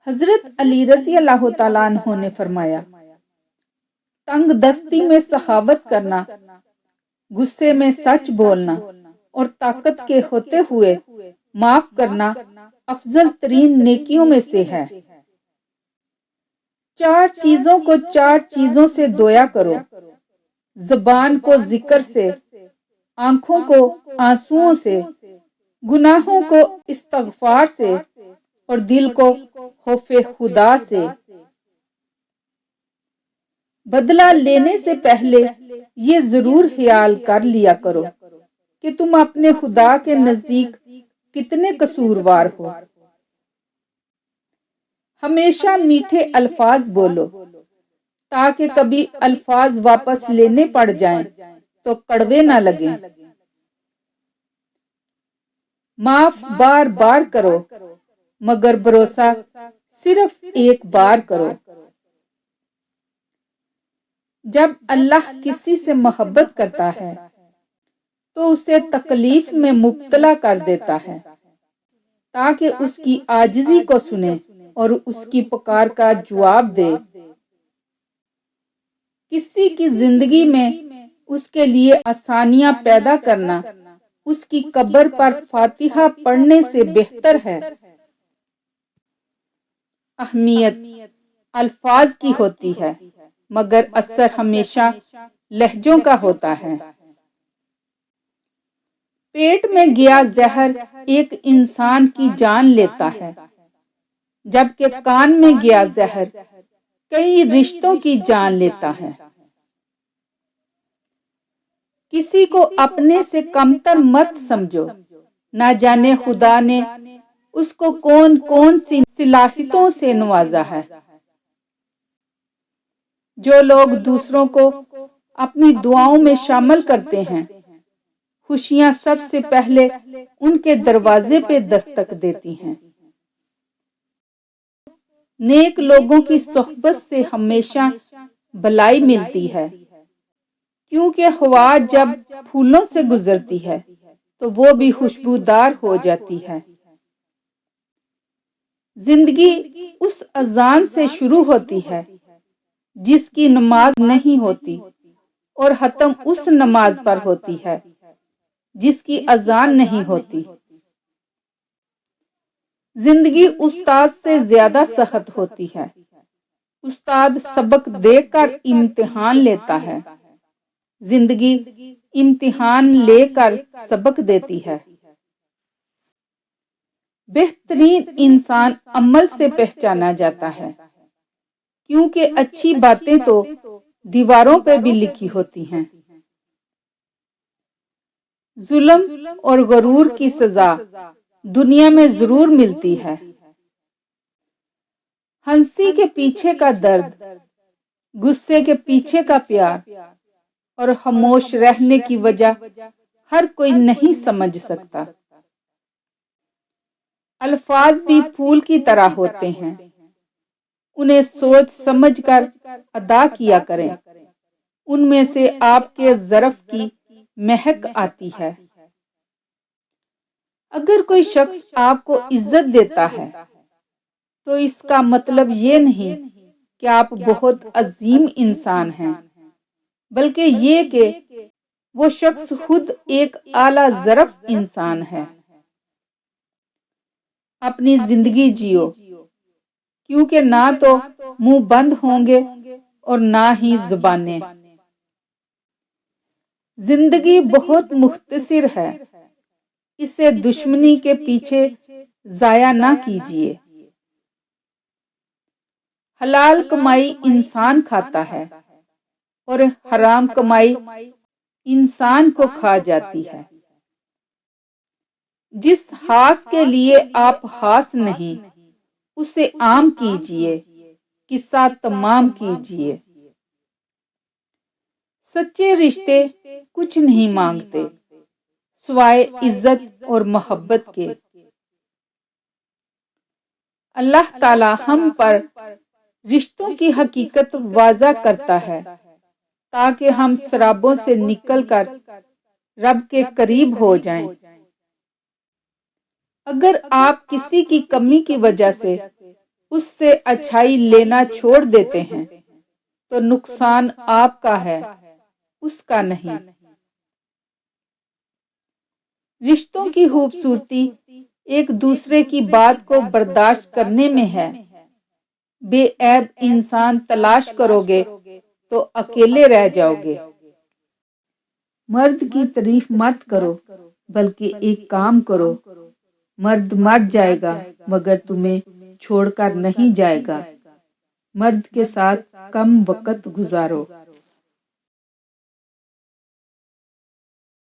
حضرت علی رضی اللہ تعالیٰ عنہ نے فرمایا، تنگ دستی میں سخاوت کرنا، غصے میں سچ بولنا اور طاقت کے ہوتے ہوئے معاف کرنا افضل ترین نیکیوں میں سے ہے۔ 4 چیزوں کو 4 چیزوں سے دھویا کرو، زبان کو ذکر سے، آنکھوں کو آنسوؤں سے، گناہوں کو استغفار سے اور دل کو خوف خدا سے۔ بدلہ لینے سے پہلے یہ ضرور خیال کر لیا کرو کہ تم اپنے خدا کے نزدیک کتنے قصوروار ہو۔ ہمیشہ میٹھے الفاظ بولو تاکہ کبھی الفاظ واپس لینے پڑ جائیں تو کڑوے نہ لگیں۔ معاف بار بار کرو مگر بھروسہ صرف ایک بار کرو۔ جب اللہ کسی سے محبت کرتا ہے تو اسے تکلیف میں مبتلا کر دیتا ہے تاکہ اس کی عاجزی کو سنے اور اس کی پکار کا جواب دے۔ کسی کی زندگی میں اس کے لیے آسانیاں پیدا کرنا اس کی قبر پر فاتحہ پڑھنے سے بہتر ہے۔ اہمیت الفاظ کی ہوتی ہے مگر اثر ہمیشہ لہجوں کا ہوتا ہے۔ پیٹ میں گیا زہر ایک انسان کی جان لیتا ہے جبکہ کان میں گیا زہر کئی رشتوں کی جان لیتا ہے۔ کسی کو اپنے سے کمتر مت سمجھو، نہ جانے خدا نے اس کو کون کون سی صلاحیتوں سے نوازا ہے۔ جو لوگ دوسروں کو اپنی دعاؤں میں شامل کرتے ہیں، خوشیاں سب سے پہلے ان کے دروازے پہ دستک دیتی ہیں۔ نیک لوگوں کی صحبت سے ہمیشہ بھلائی ملتی ہے، کیونکہ ہوا جب پھولوں سے گزرتی ہے تو وہ بھی خوشبودار ہو جاتی ہے۔ زندگی اس اذان سے شروع ہوتی ہے جس کی نماز نہیں ہوتی اور ختم اس نماز پر ہوتی ہے جس کی اذان نہیں ہوتی۔ زندگی استاد سے زیادہ سخت ہوتی ہے۔ استاد سبق دے کر امتحان لیتا ہے، زندگی امتحان لے کر سبق دیتی ہے۔ بہترین انسان عمل سے پہچانا جاتا ہے، کیونکہ اچھی باتیں تو دیواروں پہ بھی لکھی ہوتی ہیں۔ ظلم اور غرور کی سزا دنیا میں ضرور ملتی ہے۔ ہنسی کے پیچھے کا درد، غصے کے پیچھے کا پیار اور خاموش رہنے کی وجہ ہر کوئی نہیں سمجھ سکتا۔ الفاظ بھی پھول کی طرح ہوتے ہیں، انہیں سوچ سمجھ کر ادا کیا کریں، ان میں سے آپ کے ظرف کی مہک آتی ہے۔ اگر کوئی شخص آپ کو عزت دیتا ہے تو اس کا مطلب یہ نہیں کہ آپ بہت عظیم انسان ہیں، بلکہ یہ کہ وہ شخص خود ایک اعلیٰ ظرف انسان ہے۔ اپنی زندگی جیو، کیونکہ نہ تو منہ بند ہوں گے اور نہ ہی زبانیں۔ زندگی بہت مختصر ہے، اسے دشمنی کے پیچھے ضائع نہ کیجیے۔ حلال کمائی انسان کھاتا ہے اور حرام کمائی انسان کو کھا جاتی ہے۔ جس خاص کے لیے آپ خاص نہیں، اسے عام کیجیے، قصہ تمام کیجیے۔ سچے رشتے کچھ نہیں مانگتے سوائے عزت اور محبت کے۔ اللہ تعالی ہم پر رشتوں کی حقیقت واضح کرتا ہے تاکہ ہم سرابوں سے نکل کر رب کے قریب ہو جائیں۔ اگر آپ کسی کی کمی کی وجہ سے اس سے اچھائی لینا چھوڑ دیتے ہیں تو نقصان آپ کا ہے، اس کا نہیں۔ رشتوں کی خوبصورتی ایک دوسرے کی بات کو برداشت کرنے میں ہے۔ بے عیب انسان تلاش کرو گے تو اکیلے رہ جاؤ گے۔ مرد کی تعریف مت کرو بلکہ ایک کام کرو، مرد مر جائے گا مگر تمہیں چھوڑ کر نہیں جائے گا۔ مرد کے ساتھ کم وقت گزارو۔